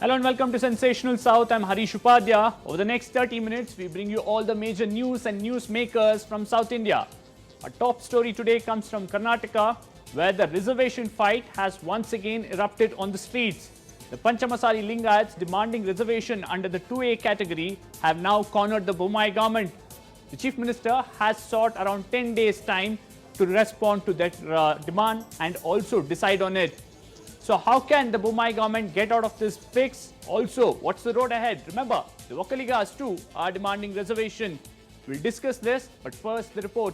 Hello and welcome to Sensational South. I'm Harish Upadhyaya. Over the next 30 minutes, we bring you all the major news and newsmakers from South India. Our top story today comes from Karnataka, where the reservation fight has once again erupted on the streets. The Panchamasali Lingayats demanding reservation under the 2A category have now cornered the Bommai government. The Chief Minister has sought around 10 days' time to respond to that demand and also decide on it. So how can the Bommai government get out of this fix? Also, what's the road ahead? Remember, the Vokkaligas too are demanding reservation. We'll discuss this, but first the report.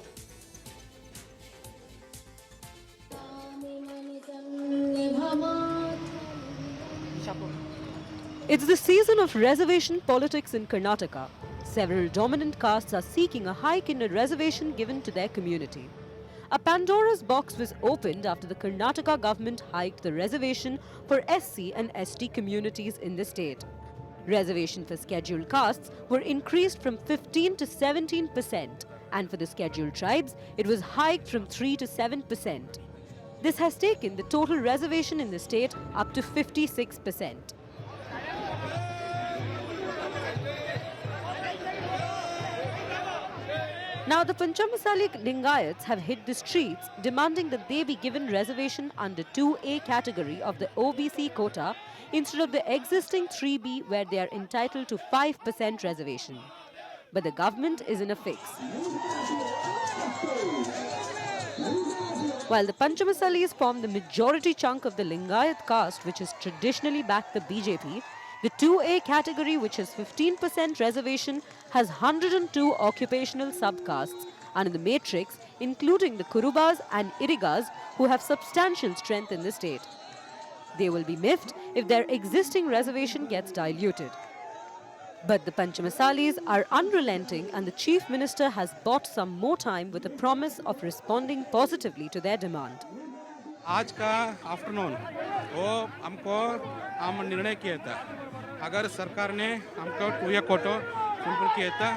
It's the season of reservation politics in Karnataka. Several dominant castes are seeking a hike in a reservation given to their community. A Pandora's box was opened after the Karnataka government hiked the reservation for SC and ST communities in the state. Reservation for scheduled castes were increased from 15 to 17%, and for the scheduled tribes, it was hiked from 3 to 7%. This has taken the total reservation in the state up to 56%. Now, the Panchamasali Lingayats have hit the streets demanding that they be given reservation under 2A category of the OBC quota instead of the existing 3B where they are entitled to 5% reservation. But the government is in a fix. While the Panchamasalis form the majority chunk of the Lingayat caste, which has traditionally backed the BJP, the 2A category, which has 15% reservation, has 102 occupational subcastes and in the matrix, including the Kurubas and Irigas, who have substantial strength in the state. They will be miffed if their existing reservation gets diluted. But the Panchamasalis are unrelenting and the Chief Minister has bought some more time with a promise of responding positively to their demand. आज का afternoon वो हम निर्णय किया था अगर सरकार ने हमको 2A कोटा फुलफिल किया था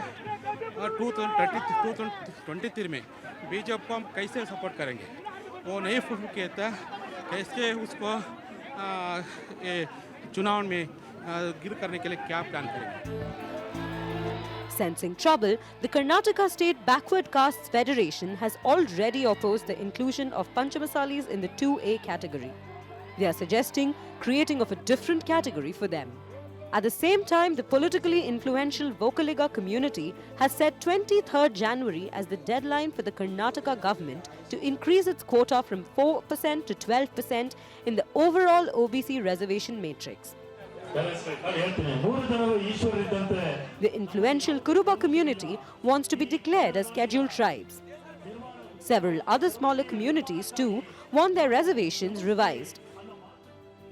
और 2023 में बीजेपी को हम कैसे सपोर्ट करेंगे वो नहीं फुलफिल किया था कैसे उसको चुनाव में गिर करने के लिए क्या प्लान करेंगे. Sensing trouble, the Karnataka State Backward Castes Federation has already opposed the inclusion of Panchamasalis in the 2A category. They are suggesting creating of a different category for them. At the same time, the politically influential Vokkaliga community has set 23rd January as the deadline for the Karnataka government to increase its quota from 4% to 12% in the overall OBC reservation matrix. The influential Kuruba community wants to be declared as scheduled tribes. Several other smaller communities too want their reservations revised.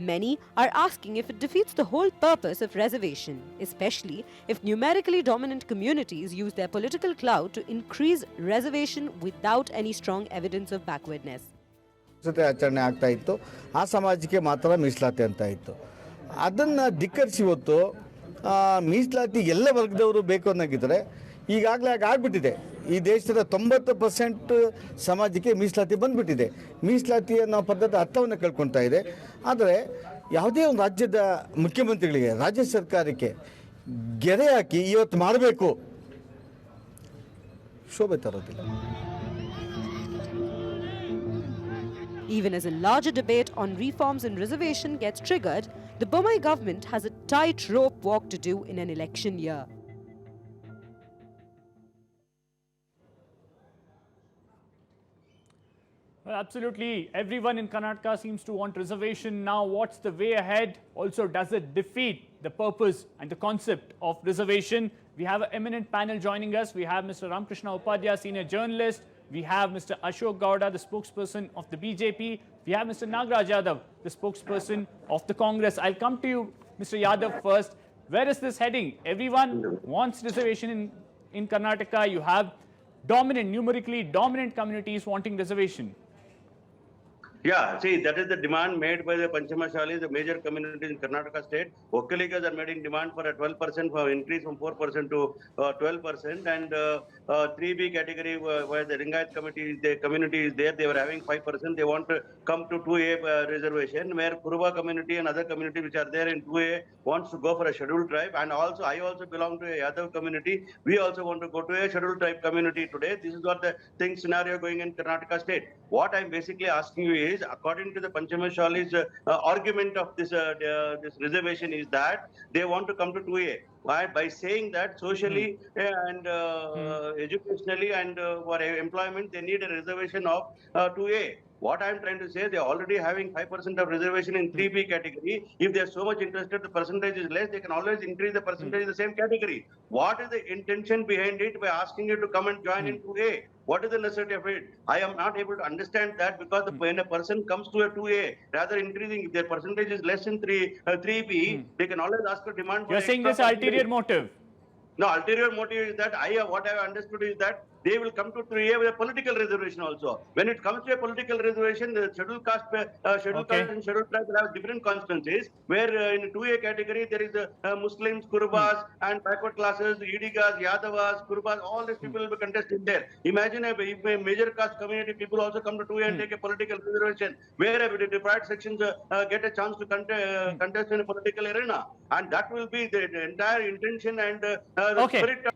Many are asking if it defeats the whole purpose of reservation, especially if numerically dominant communities use their political clout to increase reservation without any strong evidence of backwardness. ಆಚರಣೆ ಆಗ್ತಾ ಇತ್ತು ಆ ಸಮಾಜಕ್ಕೆ ಮಾತ್ರ ಮೀಸಲಾತಿ ಅಂತ ಇತ್ತು ಅದನ್ನು ಧಿಕ್ಕರಿಸಿ ಇವತ್ತು ಮೀಸಲಾತಿ ಎಲ್ಲ ವರ್ಗದವರು ಬೇಕು ಅನ್ನೋಗಿದ್ರೆ ಈಗಾಗಲೇ ಆಗ್ಬಿಟ್ಟಿದೆ ಈ ದೇಶದ 90% ಸಮಾಜಕ್ಕೆ ಮೀಸಲಾತಿ ಬಂದ್ಬಿಟ್ಟಿದೆ ಮೀಸಲಾತಿ ಅನ್ನೋ ಪದ್ಧತಿ ಅರ್ಥವನ್ನು ಕಳ್ಕೊಳ್ತಾ ಇದೆ ಆದರೆ ಯಾವುದೇ ಒಂದು ರಾಜ್ಯದ ಮುಖ್ಯಮಂತ್ರಿಗಳಿಗೆ ರಾಜ್ಯ ಸರ್ಕಾರಕ್ಕೆ ಗೆರೆ ಹಾಕಿ ಇವತ್ತು ಮಾಡಬೇಕು ಶೋಭೆ ತರೋದಿಲ್ಲ. Even as a larger debate on reforms and reservation gets triggered, the Bommai government has a tightrope walk to do in an election year. Well, absolutely. Everyone in Karnataka seems to want reservation now. What's the way ahead? Also, does it defeat the purpose and the concept of reservation? We have an eminent panel joining us. We have Mr. Ramkrishna Upadhyaya, senior journalist. We have Mr. Ashok Gowda, the spokesperson of the BJP. We have Mr. Nagaraj Yadav, the spokesperson of the Congress. I'll come to you, Mr. Yadav, first. Where is this heading? Everyone wants reservation in Karnataka. You have numerically dominant communities wanting reservation. Yeah, see, that is the demand made by the Panchamashalis, the major communities in Karnataka state. Vokkaligas are making demand for a 12% for increase from 4% to 12%. And 3B category where the Lingayat community is there, they were having 5%. They want to come to 2A reservation, where Kuruba community and other communities which are there in 2A wants to go for a scheduled tribe. And also, I also belong to a Yadav community. We also want to go to a scheduled tribe community today. This is what the thing scenario going in Karnataka state. What I'm basically asking you is, according to the Panchamashali's argument of this reservation is that they want to come to 2A. Why? By saying that socially and educationally and for employment, they need a reservation of 2A. What I'm trying to say, they're already having 5% of reservation in 3B category. If they're so much interested, the percentage is less, they can always increase the percentage in the same category. What is the intention behind it by asking you to come and join in 2A? What is the necessity of it? I am not able to understand that, because when a person comes to a 2A, rather increasing, if their percentage is less in 3B, they can always ask for demand for You're saying this ulterior motive. No, ulterior motive is that what I have understood is that they will come to 3A with a political reservation also. When it comes to a political reservation, the scheduled caste and scheduled tribe will have different consequences. Where in 2A category there is Muslims, Kurubas, and backward classes, Idigas, Yadavas, Kurubas, all these people will be contested there. Imagine if a major caste community people also come to 2A and take a political reservation, where the deprived sections get a chance to contest in a political arena, and that will be the entire intention and the spirit.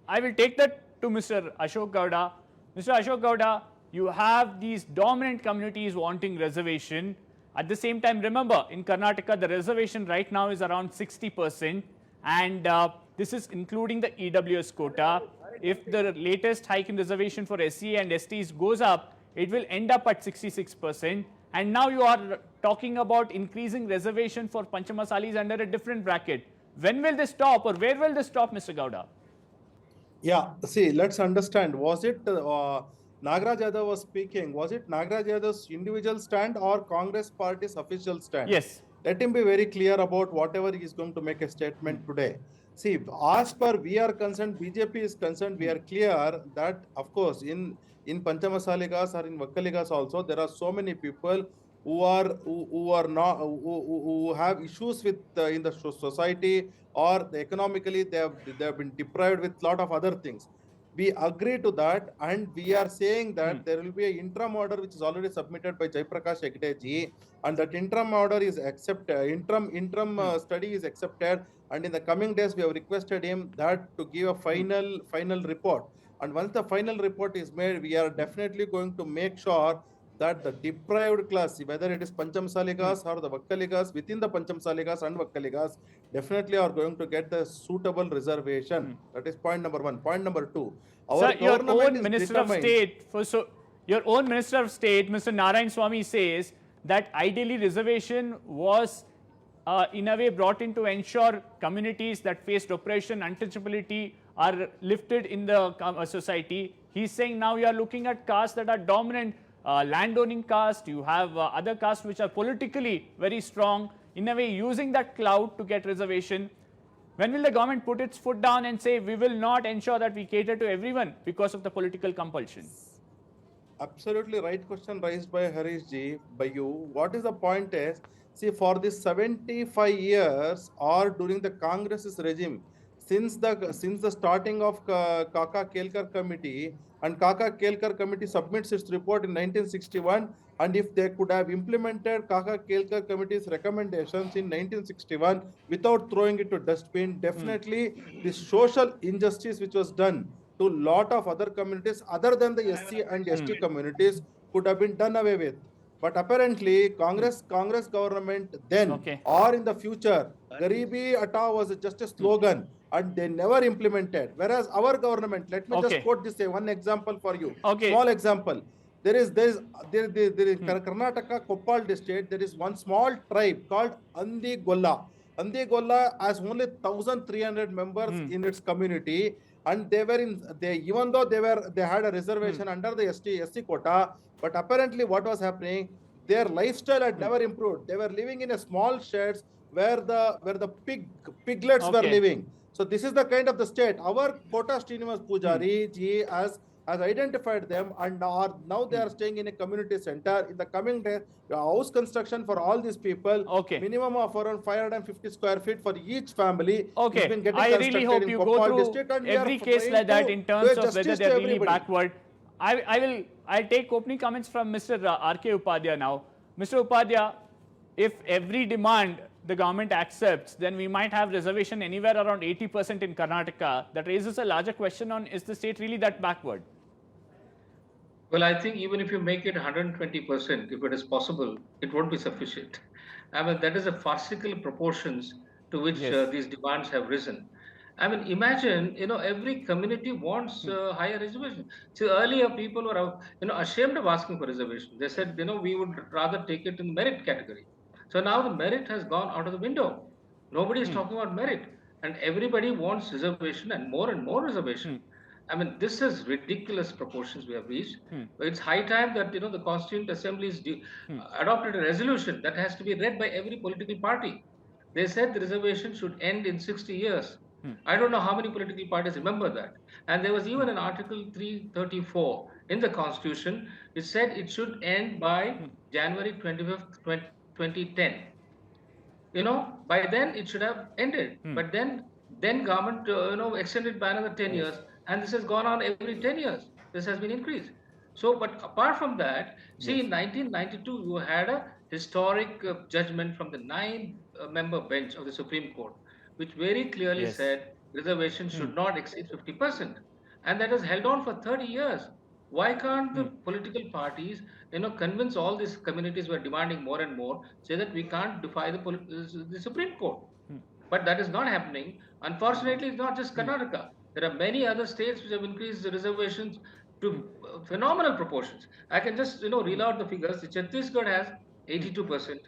I will take that to Mr. Ashok Gowda. Mr. Ashok Gowda, you have these dominant communities wanting reservation. At the same time, remember, in Karnataka, the reservation right now is around 60%, and this is including the EWS quota. If the latest hike in reservation for SCA and STs goes up, it will end up at 66%. And now you are talking about increasing reservation for Panchamasalis under a different bracket. When will this stop, or where will this stop, Mr. Gowda? Yeah, see, let's understand. Was it Nagaraj Yadav was speaking? Was it Nagaraj Yadav's individual stand or Congress party's official stand? Yes. Let him be very clear about whatever he is going to make a statement today. See, as per we are concerned, BJP is concerned, we are clear that, of course, in Panchamasaligas or in Vokkaligas also, there are so many people who have issues with in the society, or economically they have been deprived with lot of other things. We agree to that, and we are saying that there will be an interim order which is already submitted by Jaiprakash Hegde ji, and that interim order is accepted. Interim study is accepted, and in the coming days we have requested him that to give a final report. And once the final report is made, we are definitely going to make sure that the deprived class, whether it is Panchamsaligas or the Vokkaligas, within the Panchamsaligas and Vokkaligas, definitely are going to get the suitable reservation. That is point number one. Point number two. Sir, your own Minister of State, your own Minister of State, Mr. Narayan Swamy, says that ideally reservation was in a way brought in to ensure communities that faced oppression, untouchability are lifted in the society. He's saying now you are looking at castes that are dominant, landowning caste, you have other castes which are politically very strong, in a way using that clout to get reservation. When will the government put its foot down and say we will not ensure that we cater to everyone because of the political compulsion? Absolutely right question raised by Harish ji, by you. What is the point is, see, for this 75 years or during the Congress's regime, since the starting of Kaka Kelkar committee, and Kaka Kelkar committee submits its report in 1961, and if they could have implemented Kaka Kelkar committee's recommendations in 1961 without throwing it to dustbin, definitely the social injustice which was done to lot of other communities other than the SC and ST communities could have been done away with. But apparently, Congress government then or in the future, Garibi Hata was just a slogan, and they never implemented. Whereas our government, let me just quote this one example for you. Small example. There is Karnataka Koppal district. There is one small tribe called Andi Golla. Andi Golla has only 1,300 members in its community, and even though they had a reservation under the SC quota, but apparently what was happening, their lifestyle had never improved. They were living in a small sheds where the piglets were living. So this is the kind of the state. Our Kota Srinivas Pujari ji has has identified them, and now they are staying in a community center. In the coming days, house construction for all these people, Okay. minimum of around 550 square feet for each family, is Okay, been getting I really constructed hope in you Koppal go through district, and we are every case trying like that to in do terms of justice whether to they're really everybody. backward. I'll take opening comments from Mr. R.K. Upadhyay now. Mr. Upadhyay, if every demand the government accepts, then we might have reservation anywhere around 80% in Karnataka. That raises a larger question on, is the state really that backward? Well, I think even if you make it 120%, if it is possible, it won't be sufficient. I mean, that is a farcical proportions to which Yes. these demands have risen. I mean, imagine, every community wants higher reservation. So earlier people were, ashamed of asking for reservation. They said, we would rather take it in merit category. So now the merit has gone out of the window. Nobody is talking about merit, and everybody wants reservation and more reservation. I mean, this is ridiculous proportions we have reached. It's high time that the Constituent Assembly adopted a resolution that has to be read by every political party. They said the reservation should end in 60 years. I don't know how many political parties remember that. And there was even an Article 334 in the Constitution which said it should end by January 25th, 2010. By then it should have ended. But then government, extended by another 10 years, and this has gone on every 10 years. This has been increased. So, but apart from that, see, in 1992, you had a historic judgment from the 9-member bench of the Supreme Court, which very clearly Yes. said reservation should not exceed 50%. And that has held on for 30 years. Why can't the political parties, convince all these communities who are demanding more and more, say that we can't defy the Supreme Court? But that is not happening. Unfortunately, it's not just Karnataka. There are many other states which have increased the reservations to phenomenal proportions. I can just, reel out the figures. Chhattisgarh has 82%,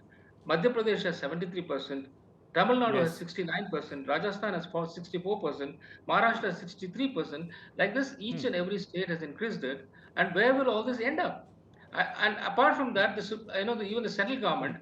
Madhya Pradesh has 73%, Tamil Nadu has Yes. 69%, Rajasthan has 64%, Maharashtra has 63%. Like this, each and every state has increased it. And where will all this end up? And apart from that, even the central government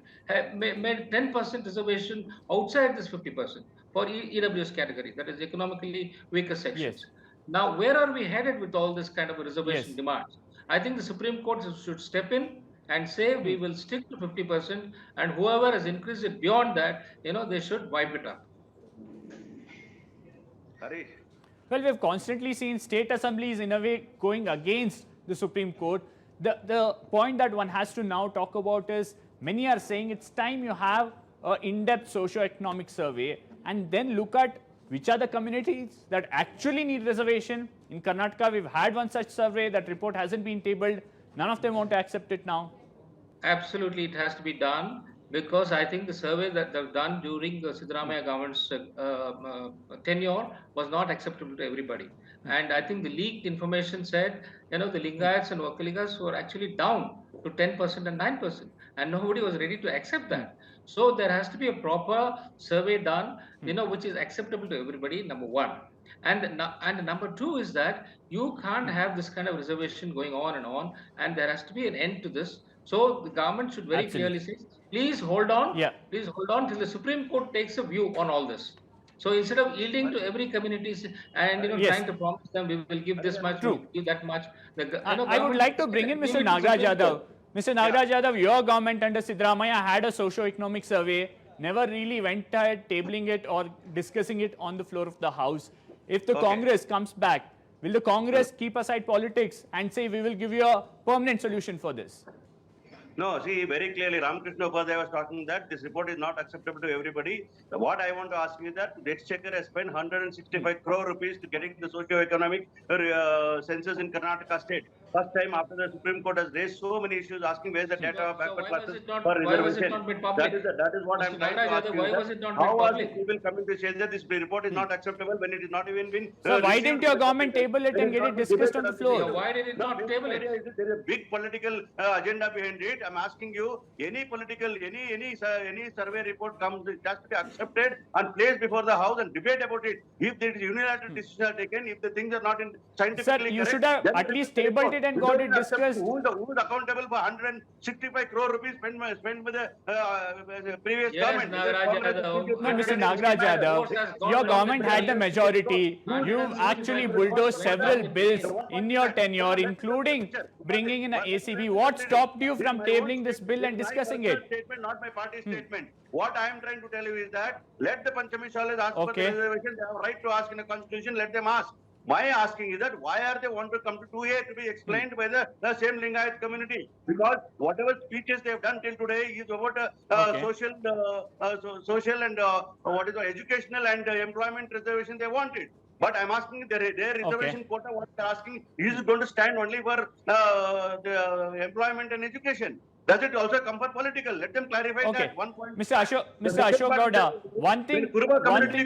made 10% reservation outside this 50% for EWS category, that is economically weaker sections. Yes. Now, where are we headed with all this kind of a reservation Yes. demands? I think the Supreme Court should step in and say we will stick to 50%, and whoever has increased it beyond that, they should wipe it up. Harish. Well, we've constantly seen state assemblies in a way going against the Supreme Court. The point that one has to now talk about is, many are saying it's time you have an in-depth socio-economic survey and then look at which are the communities that actually need reservation. In Karnataka, we've had one such survey. That report hasn't been tabled. None of them want to accept it now. Absolutely, it has to be done, because I think the survey that they've done during the Siddaramaiah government's tenure was not acceptable to everybody. And I think the leaked information said, the Lingayats and Vokkaligas were actually down to 10% and 9%, and nobody was ready to accept that. So there has to be a proper survey done, which is acceptable to everybody, number one. And number two is that you can't have this kind of reservation going on, and there has to be an end to this. So the government should very Absolutely. clearly say, please hold on, Yeah. please hold on till the Supreme Court takes a view on all this. So instead of yielding to every community and Yes. trying to promise them we will give this much, we True. will give that much. I would government like to should bring in give Mr. it to Nagaraj Supreme Yadav. Court. Mr. Nagaraj Yadav, your government under Siddaramaiah had a socio-economic survey, never really went ahead tabling it or discussing it on the floor of the House. If the Okay. Congress comes back, will the Congress keep aside politics and say we will give you a permanent solution for this? No, see, very clearly, Ramakrishna Upadhyay was talking that this report is not acceptable to everybody. What I want to ask you is that the Exchequer has spent 165 crore rupees to getting the socio-economic census in Karnataka state. First time after the Supreme Court has raised so many issues asking where's the data of backward why was classes it not- for why was it reservation. not made public? That is what Mr. I'm trying to Nagaraj ask Yadav, you. why that was it not How made are public? the people coming to say that this report is not acceptable when it is not even been So why received didn't your in the government public? table it There and is get not it been discussed debated on the on floor? Yeah, why did it No, not this table idea it? is that there is a big political agenda behind it. I'm asking you, any political, any survey report comes, it has to be accepted and placed before the House and debate about it. If there is unilateral decisions are taken, if the things are not Sir, scientifically you correct, should have then at there least is a tabled report. it went and got it discussed. Who is accountable for 165 crore rupees spent by the previous Yes, government? Nagaraj Yadav. No, Mr. Nagaraj Yadav, your government had the majority. You've actually bulldozed several bills in your tenure, including bringing in an ACB. What stopped you from tabling this bill and discussing it? Statement, not my party statement. What I am trying to tell you is that let the Panchamishalas ask for the Okay. reservation. They have a right to ask in the constitution. Let them ask. My asking is that why are they want to come to 2A to be explained by the same Lingayat community? Because whatever speeches they have done till today is about Okay. social and what is the educational and employment reservation they wanted. But I'm asking their reservation quota, what they're asking, is it going to stand only for the employment and education? Does it also come for political? Let them clarify Okay, that. One point. Mr. Ashok Gowda, one thing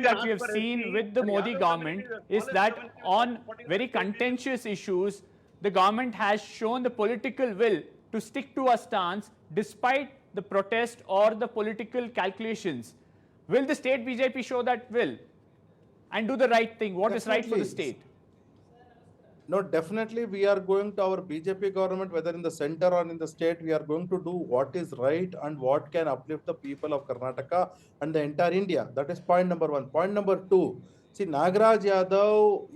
that we have seen with the Modi government is that on very contentious issues, the government has shown the political will to stick to a stance despite the protest or the political calculations. Will the state BJP show that will and do the right thing? What is right for the Definitely. state? No, definitely we are going to our BJP government, whether in the center or in the state, we are going to do what is right and what can uplift the people of Karnataka and the entire India. That is point number one. Point number two, see, Nagaraj Yadav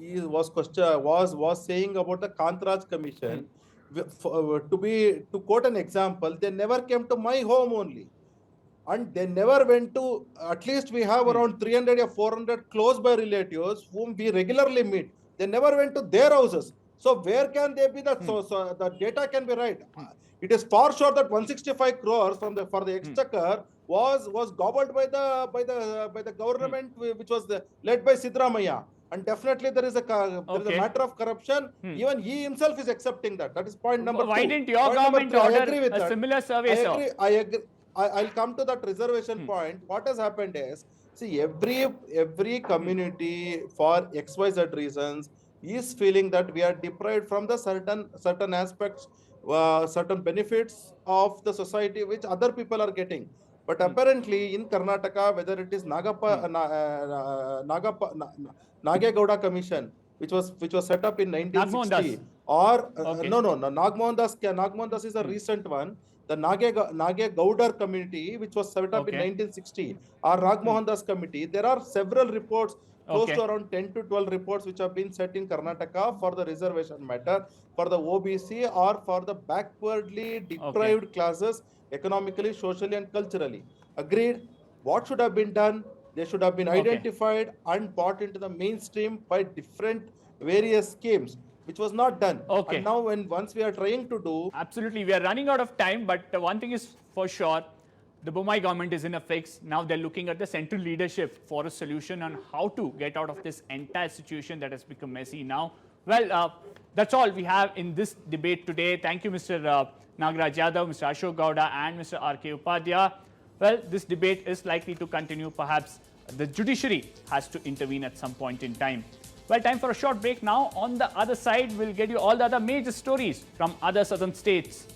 was saying about the Kantraj Commission. To quote an example, they never came to my home only. And they never went to, at least we have around 300 or 400 close by relatives whom we regularly meet. They never went to their houses. So where can they be that? So the data can be right. It is for sure that 165 crores for the exchequer was gobbled by the government which was led by Sidramaya. And definitely there is a matter of corruption. Even he himself is accepting that. That is point number Why two. didn't your Point number government three, I order agree with a that. similar survey, sir? I agree. I'll come to that reservation point. What has happened is, see, every community for XYZ reasons is feeling that we are deprived from the certain aspects, certain benefits of the society which other people are getting. But apparently in Karnataka, whether it is Nagegowda Commission, which was set up in 1960, or Nagmohan Das is a recent one. The Nagegowda committee, which was set up in 1960, or Nagmohan Das committee, there are several reports, close to around 10 to 12 reports, which have been set in Karnataka for the reservation matter, for the OBC or for the backwardly deprived classes, economically, socially, and culturally. Agreed. What should have been done? They should have been identified and brought into the mainstream by different various schemes, which was not done. And now once we are trying to do... Absolutely. We are running out of time, but one thing is for sure, the Bommai government is in a fix. Now they're looking at the central leadership for a solution on how to get out of this entire situation that has become messy now. Well, that's all we have in this debate today. Thank you, Mr. Nagaraj Yadav, Mr. Ashok Gowda, and Mr. R.K. Upadhyaya. Well, this debate is likely to continue. Perhaps the judiciary has to intervene at some point in time. Well, time for a short break now. On the other side, we'll get you all the other major stories from other southern states.